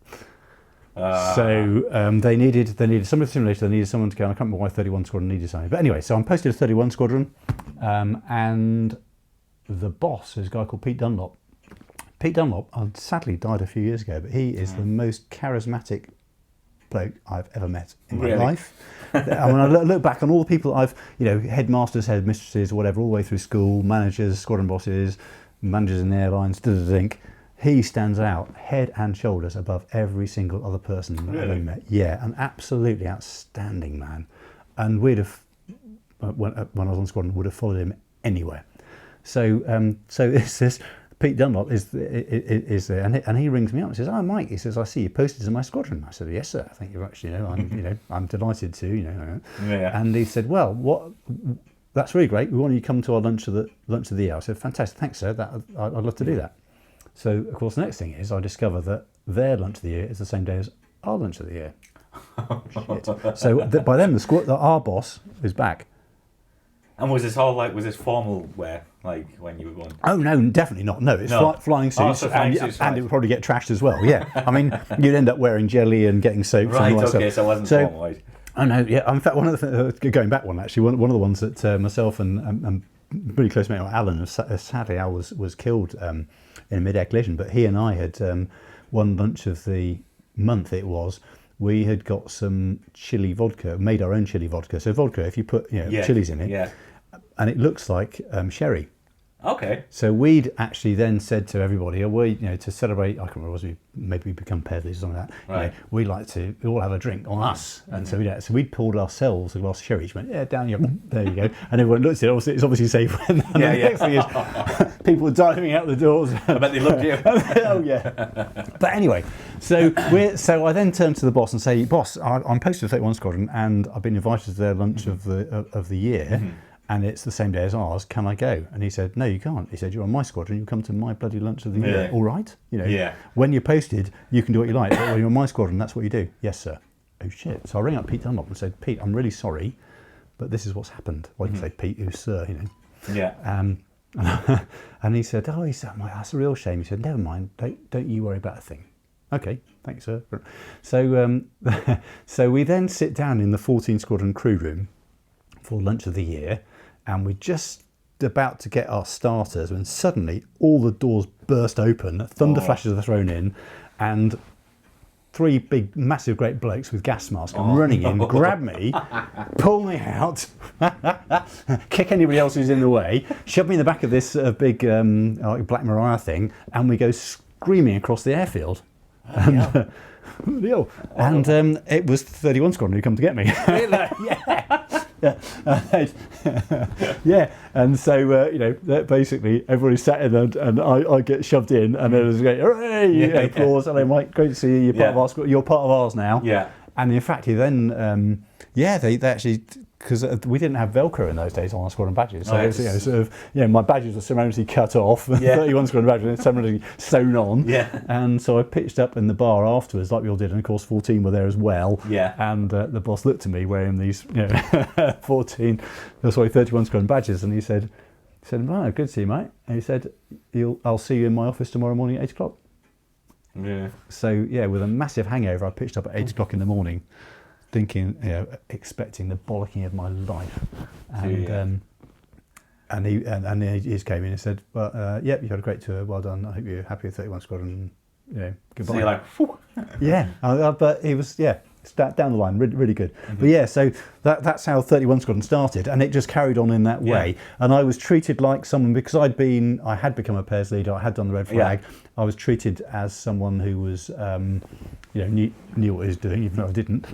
[SPEAKER 2] So they needed somebody to the simulator. They needed someone to go. And I can't remember why 31 Squadron needed something. But anyway, so I'm posted to 31 Squadron, and the boss is a guy called Pete Dunlop. Pete Dunlop sadly died a few years ago, but he is the most charismatic bloke I've ever met in my life. And when I look back on all the people I've, headmasters, headmistresses, whatever, all the way through school, managers, squadron bosses, managers in airlines, he stands out head and shoulders above every single other person I've ever met. Yeah, an absolutely outstanding man. And we'd have, when I was on squadron, would have followed him anywhere. So it's this Pete Dunlop is there, and he rings me up and says, "Oh, Mike," he says, "I see you posted to my squadron." I said, "Yes, sir. Thank you very much. I'm delighted to.
[SPEAKER 3] Yeah.
[SPEAKER 2] And he said, "Well, what? That's really great. We want you to come to our lunch of the year." I said, "Fantastic, thanks, sir. I'd love to do that." So, of course, the next thing is I discover that their lunch of the year is the same day as our lunch of the year. Shit. So by then, our boss is back.
[SPEAKER 3] And was this all was this formal wear, like when you were going?
[SPEAKER 2] Oh no, definitely not. No, it's flying suits, and it would probably get trashed as well. Yeah, I mean, you'd end up wearing jelly and getting soaked.
[SPEAKER 3] Right.
[SPEAKER 2] And all that
[SPEAKER 3] Okay.
[SPEAKER 2] stuff.
[SPEAKER 3] So it wasn't formal. Right?
[SPEAKER 2] Oh no, yeah. In fact, one of the going back one actually, one of the ones that myself and really close mate Alan, sadly Al was killed in a mid-air collision, but he and I had one lunch of the month. It was. We had got some chili vodka, made our own chili vodka. So vodka, if you put chilies in it, and it looks like sherry.
[SPEAKER 3] Okay.
[SPEAKER 2] So we'd actually then said to everybody, to celebrate, I can't remember, maybe we become pairs or something like that.
[SPEAKER 3] Right.
[SPEAKER 2] We all have a drink on us, and so we'd poured ourselves a glass of sherry. She went, "Yeah, down your, there you go," and everyone looked at it. It's obviously safe. And the next thing is, people are diving out the doors.
[SPEAKER 3] I bet they loved you.
[SPEAKER 2] Oh yeah. But anyway, so I then turned to the boss and say, "Boss, I'm posted to 31 Squadron, and I've been invited to their lunch of the year." Mm-hmm. And it's the same day as ours. Can I go? And he said, "No, you can't." He said, "You're on my squadron. You come to my bloody lunch of the year. All right, When you're posted, you can do what you like. But when you're on my squadron, that's what you do." "Yes, sir." "Oh shit!" So I rang up Pete Dunlop and said, "Pete, I'm really sorry, but this is what's happened." Well, you say, "Pete, who's sir?"
[SPEAKER 3] Yeah.
[SPEAKER 2] And he said, "Oh," he said, "That's a real shame." He said, "Never mind. Don't you worry about a thing." "Okay, thanks, sir." So so we then sit down in the 14 Squadron crew room for lunch of the year. And we're just about to get our starters when suddenly all the doors burst open, thunder flashes are thrown in, and three big, massive, great blokes with gas masks come running in, grab me, pull me out, kick anybody else who's in the way, shove me in the back of this big Black Mariah thing, and we go screaming across the airfield. And it was 31 Squadron who come to get me.
[SPEAKER 3] Really?
[SPEAKER 2] Yeah, and so basically everybody sat in and I get shoved in, and then there's going, "Hooray!" applause. "Hello, Mike, great to see you. You're part of our school. You're part of ours now."
[SPEAKER 3] Yeah.
[SPEAKER 2] And in fact, he then they actually, because we didn't have Velcro in those days on our squadron badges, so my badges were ceremonially cut off, 31 squadron badges ceremonially sewn on, and so I pitched up in the bar afterwards like we all did, and of course 14 were there as well, and the boss looked at me wearing these 31 squadron badges, and he said, "Oh, good to see you, mate," and he said, "I'll see you in my office tomorrow morning at 8 o'clock.
[SPEAKER 3] Yeah.
[SPEAKER 2] So with a massive hangover, I pitched up at 8 o'clock in the morning, thinking, expecting the bollocking of my life, and he just came in and said, "Well, you had a great tour. Well done. I hope you're happy with 31 Squadron. Goodbye."
[SPEAKER 3] So you're like, "Phew."
[SPEAKER 2] But he was down the line, really good. Mm-hmm. But so that's how 31 Squadron started, and it just carried on in that way. And I was treated like someone, because I had become a pairs leader, I had done the red flag. I was treated as someone who was, knew what he was doing, even though I didn't.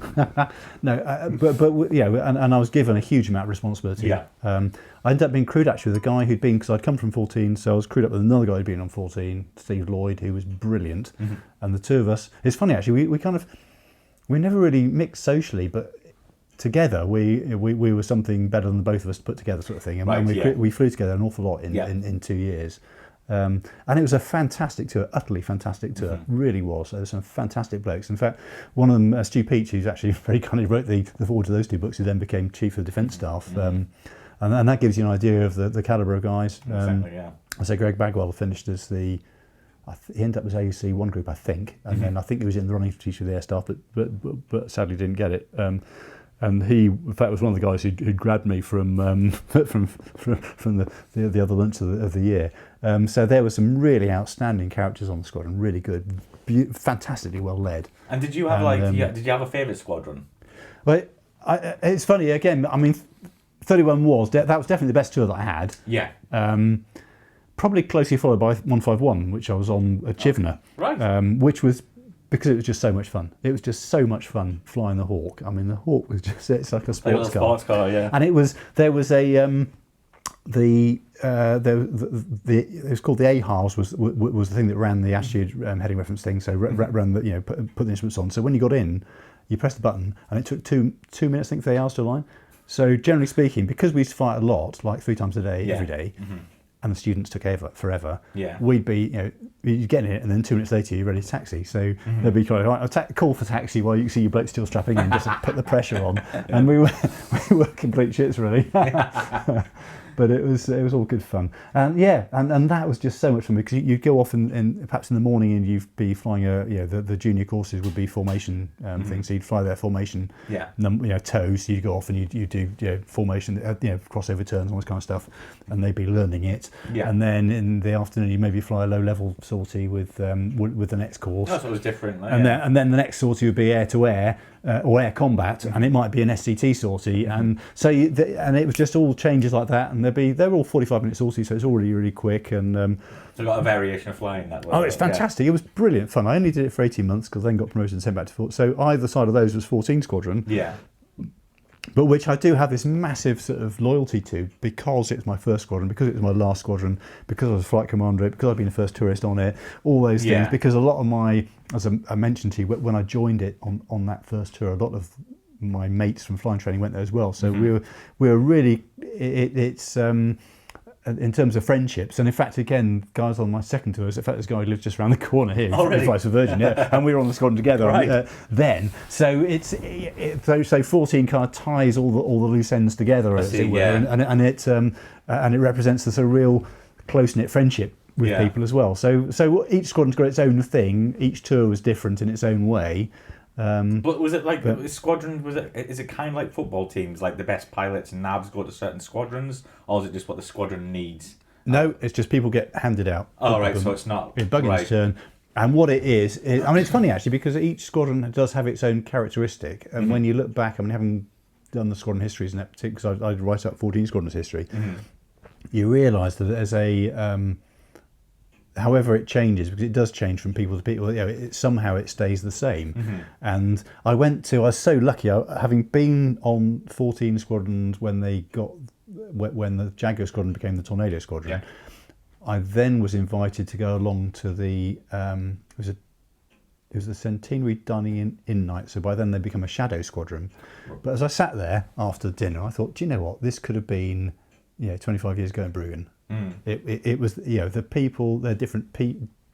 [SPEAKER 2] And I was given a huge amount of responsibility. Yeah. I ended up being crewed actually with a guy who'd been, because I'd come from 14, so I was crewed up with another guy who'd been on 14, Steve Lloyd, who was brilliant. Mm-hmm. And the two of us, it's funny actually, we never really mixed socially, but together we were something better than both of us put together, sort of thing. And we flew together an awful lot in 2 years. And it was a fantastic tour, utterly fantastic tour, really was. There were some fantastic blokes. In fact, one of them, Stu Peach, who's actually very kindly wrote the foreword to those two books, who then became Chief of Defence Staff. And that gives you an idea of the calibre of guys.
[SPEAKER 3] Exactly, yeah.
[SPEAKER 2] So Greg Bagwell finished as he ended up as AUC 1 group, I think, and then I think he was in the running for Chief of the Air Staff, but sadly didn't get it. And he, in fact, was one of the guys who'd grabbed me from the other lunch of the year. So there were some really outstanding characters on the squadron, really good, fantastically well led.
[SPEAKER 3] And did you have did you have a favourite squadron?
[SPEAKER 2] Well, it's funny again. I mean, 31 that was definitely the best tour that I had.
[SPEAKER 3] Yeah.
[SPEAKER 2] Probably closely followed by 151, which I was on at Chivner.
[SPEAKER 3] Right.
[SPEAKER 2] Which was because it was just so much fun. It was just so much fun flying the Hawk. I mean, the Hawk was just—it's like a sports car.
[SPEAKER 3] Sports car, yeah.
[SPEAKER 2] And there was a it was called the AHARS was the thing that ran the attitude heading reference thing. So ran the, put the instruments on. So when you got in, you pressed the button, and it took two minutes, I think, for the AHARS to align. So generally speaking, because we used to fly a lot, like 3 times a day, every day, and the students took forever, we'd be, you'd get in it, and then 2 minutes later you're ready to taxi. So they'd be kind of right, call for taxi while you see your bloke still strapping in, just to put the pressure on. And we were complete shits, really. But it was all good fun, and and that was just so much fun, because you'd go off and perhaps in the morning, and you'd be flying the junior courses would be formation things, so you'd fly their formation toes, so you'd go off and you do formation crossover turns, all this kind of stuff, and they'd be learning it, and then in the afternoon you maybe fly a low level sortie with the next course.
[SPEAKER 3] That's what was different,
[SPEAKER 2] and then the next sortie would be air to air. Or air combat, and it might be an SCT sortie, and so and it was just all changes like that, and they're all 45-minute sorties, so it's all really quick, and
[SPEAKER 3] so a lot of variation of flying that way.
[SPEAKER 2] Oh, it's fantastic! It was brilliant fun. I only did it for 18 months because then got promoted and sent back to 4. So either side of those was 14 Squadron.
[SPEAKER 3] Yeah.
[SPEAKER 2] But which I do have this massive sort of loyalty to, because it's my first squadron, because it was my last squadron, because I was a flight commander, because I've been the first tourist on it, all those things. Because a lot of my, as I mentioned to you, when I joined it on that first tour, a lot of my mates from flying training went there as well. So we were really, it's in terms of friendships, and in fact, again, guys on my second tours, in fact, this guy lives just around the corner here.
[SPEAKER 3] Oh, really?
[SPEAKER 2] Flies for Virgin, and we were on the squadron together then. So so 14 kind of ties all the loose ends together, as it were, and it represents this a real close knit friendship with people as well. So each squadron's got its own thing. Each tour was different in its own way.
[SPEAKER 3] But was it like squadron? Is it kind of like football teams, like the best pilots and navs go to certain squadrons, or is it just what the squadron needs?
[SPEAKER 2] No, it's just people get handed out.
[SPEAKER 3] Oh, right, so it's not
[SPEAKER 2] Buggins' turn. And what it is, I mean, it's funny actually, because each squadron does have its own characteristic, and when you look back, I mean, having done the squadron histories in that particular, because I write up 14 squadrons history, you realise that there's a however it changes, because it does change from people to people, somehow it stays the same. And I was so lucky, having been on 14 squadrons when the Jaguar squadron became the Tornado squadron, I then was invited to go along to the it was the centenary dining in night, so by then they'd become a shadow squadron. But as I sat there after dinner, I thought, do you know what, this could have been 25 years ago in Bruggen. It was the people, they're different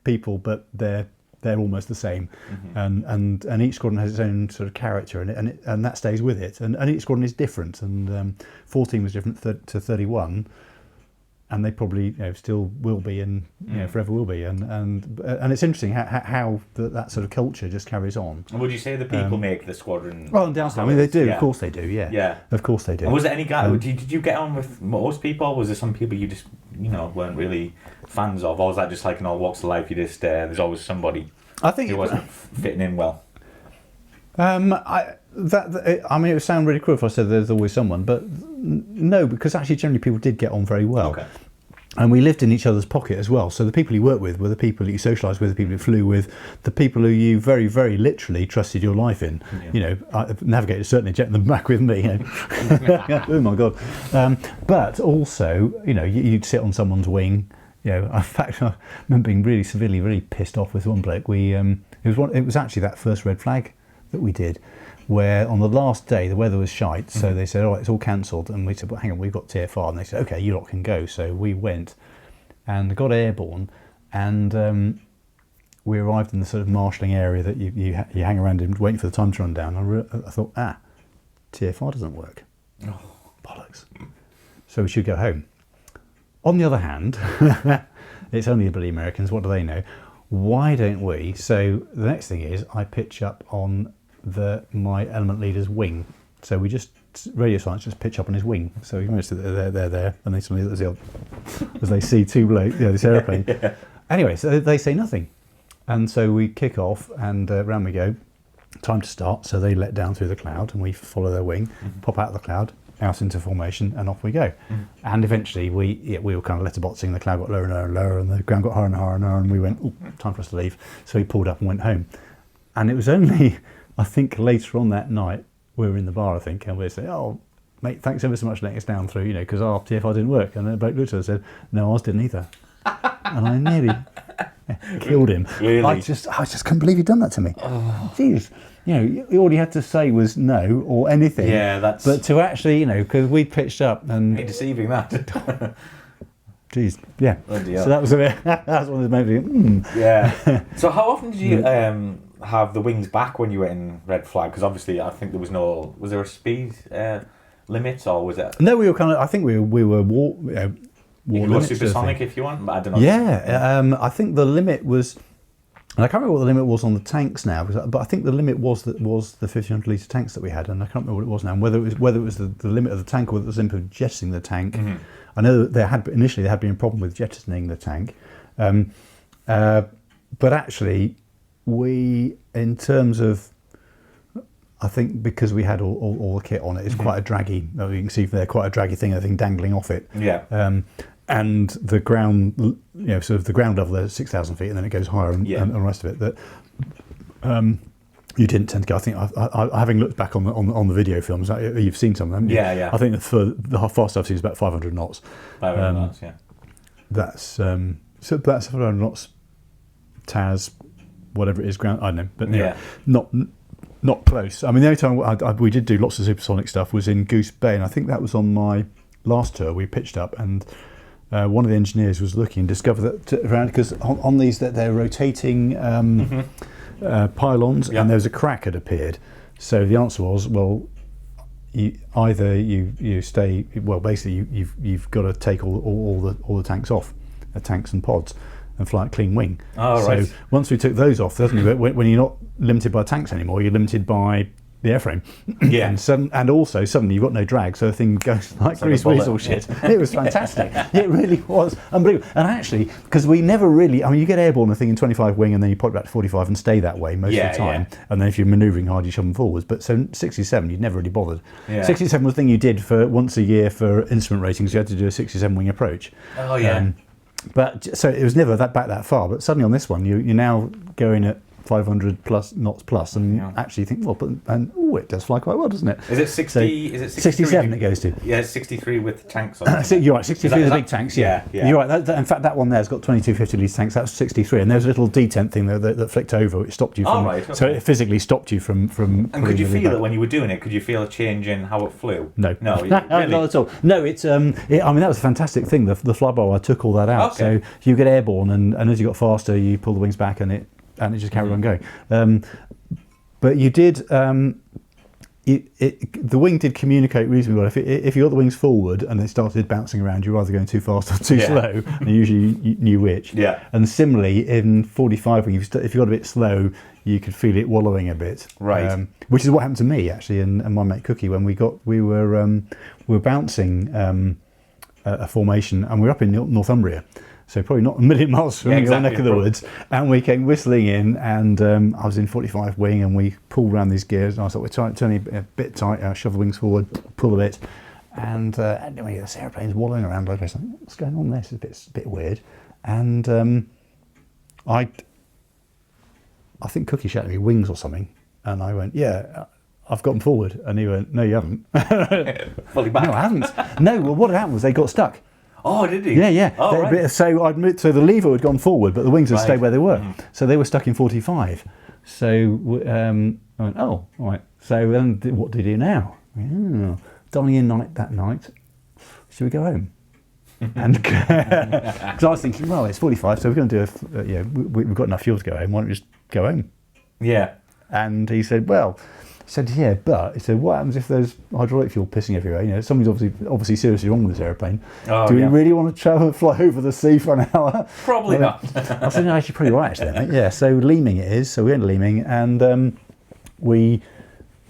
[SPEAKER 2] people, but they're almost the same, and each squadron has its own sort of character, and that stays with it, and each squadron is different, and 14 was different to 31, and they probably still will be, and forever will be, and it's interesting how that sort of culture just carries on.
[SPEAKER 3] And would you say the people make the squadron?
[SPEAKER 2] Well, undoubtedly, I mean they do. Of course they do. Yeah. Of course they do.
[SPEAKER 3] And was there any guy? Did you get on with most people? Was there some people you just weren't really fans of, or was that just like in all walks of life? You just there's always somebody.
[SPEAKER 2] I think
[SPEAKER 3] who wasn't fitting in well.
[SPEAKER 2] I mean, it would sound really cruel if I said there's always someone, but no, because actually generally people did get on very well.
[SPEAKER 3] Okay.
[SPEAKER 2] And we lived in each other's pocket as well. So the people you worked with were the people that you socialised with, the people you flew with, the people who you very, very literally trusted your life in. Navigators certainly jetting them back with me. Oh my God. But also, you'd sit on someone's wing. In fact, I remember being really severely, really pissed off with one bloke. It was actually that first red flag that we did, where on the last day the weather was shite, so they said, all right, it's all cancelled, and we said, well, hang on, we've got TFR, and they said, okay, you lot can go. So we went and got airborne, and we arrived in the sort of marshalling area that you hang around in waiting for the time to run down. I thought, TFR doesn't work. Oh, bollocks. So we should go home. On the other hand, it's only the bloody Americans, what do they know? Why don't we? So the next thing is I pitch up on my element leader's wing. So we just, radio silence, just pitch up on his wing. So you notice that they're there, and they suddenly, as they see two blokes, this aeroplane. Anyway, so they say nothing. And so we kick off, and round we go. Time to start. So they let down through the cloud, and we follow their wing, pop out of the cloud, out into formation, and off we go. And eventually we were kind of letterboxing, the cloud got lower and lower and lower, and the ground got higher and higher and higher, and we went, time for us to leave. So we pulled up and went home. And it was only, I think later on that night, we were in the bar, I think, and we said, mate, thanks ever so much for letting us down through, because our TFI didn't work. And the bloke looked at us and said, no, ours didn't either. And I nearly killed him.
[SPEAKER 3] Really?
[SPEAKER 2] I just couldn't believe he'd done that to me. Oh. Jeez. All he had to say was no or anything.
[SPEAKER 3] Yeah, that's...
[SPEAKER 2] But to actually, because we pitched up and...
[SPEAKER 3] Hey, deceiving that.
[SPEAKER 2] Jeez, yeah.
[SPEAKER 3] Oh,
[SPEAKER 2] so that was one of the moments.
[SPEAKER 3] Yeah. So how often did you have the wings back when you were in red flag? Because obviously, I think there was no... Was there a speed limit, or was it...
[SPEAKER 2] No, we were kind of... I think we were war
[SPEAKER 3] you can go supersonic if you want, but I don't know.
[SPEAKER 2] Yeah, I think the limit was... And I can't remember what the limit was on the tanks now, but I think the limit was the 1,500 litre tanks that we had, and I can't remember what it was now. And whether it was the limit of the tank or whether it was the limit of jettisoning the tank. Mm-hmm. I know that initially there had been a problem with jettisoning the tank, but actually in terms of, I think because we had all the kit on it, it's quite a draggy. You can see there, quite a draggy thing. I think dangling off it.
[SPEAKER 3] Yeah.
[SPEAKER 2] And the ground, sort of the ground level there is 6,000 feet, and then it goes higher, and the rest of it. That you didn't tend to go. I think, having looked back on the video films, you've seen some of them.
[SPEAKER 3] Yeah.
[SPEAKER 2] I think for the fastest I've seen is about 500 knots.
[SPEAKER 3] 500 knots, yeah.
[SPEAKER 2] That's so that's 500 knots. TAS, whatever it is, ground. I don't know, but not close. I mean, the only time we did do lots of supersonic stuff was in Goose Bay, and I think that was on my last tour. We pitched up and. One of the engineers was looking and discovered that around, because on these that they're rotating pylons, and there was a crack had appeared. So the answer was, well, either you stay. Well, basically you've got to take all the tanks off, tanks and pods, and fly a clean wing.
[SPEAKER 3] Oh, right.
[SPEAKER 2] So once we took those off, when you're not limited by tanks anymore, you're limited by the airframe.
[SPEAKER 3] Yeah.
[SPEAKER 2] and also suddenly you've got no drag, so the thing goes like grease weasel shit. It was fantastic. It really was unbelievable. And actually, because we never really, I mean, you get airborne a thing in 25 wing and then you pop it back to 45 and stay that way most of the time. Yeah. And then if you're manoeuvring hard, you shove them forwards. But so 67, you'd never really bothered. Yeah. 67 was the thing you did for once a year for instrument ratings. You had to do a 67 wing approach.
[SPEAKER 3] Oh, yeah.
[SPEAKER 2] But so it was never that far. But suddenly on this one, you're now going at 500 plus knots plus, and actually think, it does fly quite well, doesn't it?
[SPEAKER 3] Is it 60? So, is it
[SPEAKER 2] 67? It goes to.
[SPEAKER 3] Yeah, it's 63 with tanks on it.
[SPEAKER 2] So you're right, 63 is the big tanks. Yeah. You're right. In fact, that one there's got 2250 litre tanks. That's 63, and there's a little detent thing that flicked over, which stopped you from. Oh, right, okay. So it physically stopped you from.
[SPEAKER 3] And could you feel it when you were doing it? Could you feel a change in how it flew?
[SPEAKER 2] No,
[SPEAKER 3] really?
[SPEAKER 2] Not at all. No, it's. I mean, that was a fantastic thing. The flyby took all that out. Okay. So you get airborne, and as you got faster, you pull the wings back, and it just carried on going. But you did, the wing did communicate reasonably well. If you got the wings forward and they started bouncing around, you were either going too fast or too slow, and usually you knew which. Yeah. And similarly, in 45 wing, if you got a bit slow, you could feel it wallowing a bit. Right. Which is what happened to me, actually, and my mate Cookie, when we were bouncing a formation, and we were up in Northumbria. So probably not a million miles from your neck of the woods. And we came whistling in, and I was in 45 wing, and we pulled around these gears, and I thought, we're turning a bit tight, shove the wings forward, pull a bit, and anyway, this airplane's wallowing around like this. What's going on there? It's a bit weird. And I think Cookie shouted at me, wings or something, and I went, yeah, I've got them forward. And he went, no, you haven't.
[SPEAKER 3] Fully back.
[SPEAKER 2] No, I haven't. No, well, what happened was they got stuck.
[SPEAKER 3] Oh, did he?
[SPEAKER 2] Yeah.
[SPEAKER 3] Oh, right.
[SPEAKER 2] So the lever had gone forward, but the wings had stayed where they were. Mm-hmm. So they were stuck in 45. So I went, oh, all right. So then what do you do now? Dining in that night. Should we go home? And because I was thinking, well, it's 45, so we're going to do we've got enough fuel to go home. Why don't we just go home? Yeah. And he said, well. Yeah, but he said, what happens if there's hydraulic fuel pissing everywhere? Something's obviously seriously wrong with this airplane. Do we really want to travel and fly over the sea for an hour?
[SPEAKER 3] Probably not.
[SPEAKER 2] I said, no, actually, pretty right, actually. Mate. Yeah, so Leeming it is. So we went to Leeming, and we.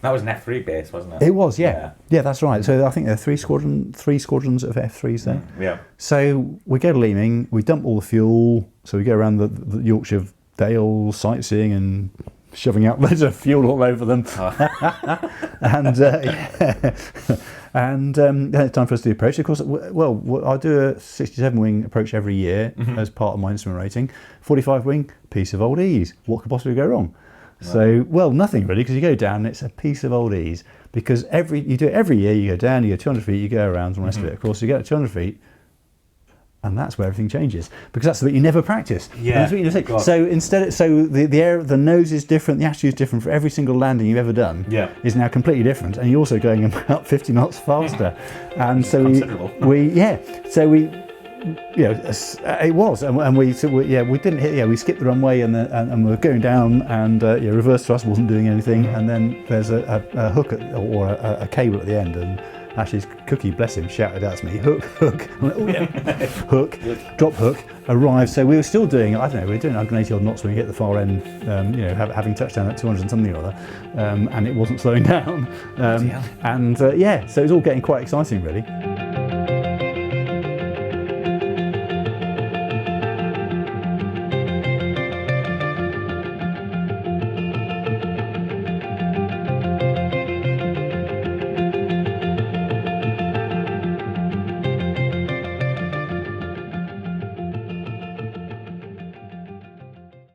[SPEAKER 3] That was an F3 base, wasn't it?
[SPEAKER 2] It was, yeah. Yeah, that's right. So I think there are three squadrons of F3s there.
[SPEAKER 3] Yeah.
[SPEAKER 2] So we go to Leeming, we dump all the fuel. So we go around the Yorkshire Dale sightseeing and shoving out loads of fuel all over them. And then it's time for us to do the approach. Of course, I do a 67 wing approach every year as part of my instrument rating. 45 wing, piece of old ease. What could possibly go wrong? So, well, nothing really, because you go down and it's a piece of old ease. Because you do it every year, you go down, you go 200 feet, you go around and the rest of it. Of course, you get to 200 feet, and that's where everything changes, because that's the bit you never practice.
[SPEAKER 3] Yeah.
[SPEAKER 2] That's what you say. So instead, the nose is different, the attitude is different for every single landing you've ever done.
[SPEAKER 3] Yeah.
[SPEAKER 2] Is now completely different, and you're also going about 50 knots faster. And so it was, and we didn't hit. Yeah, we skipped the runway and we were going down, and reverse thrust wasn't doing anything, and then there's a hook or a cable at the end, and actually Cookie, bless him, shouted out to me, hook. I went, oh yeah, hook, drop hook, arrived. So we were still doing, I don't know, we were doing 180 odd knots when we hit the far end, having touchdown at 200 and something or other, and it wasn't slowing down. So it was all getting quite exciting, really.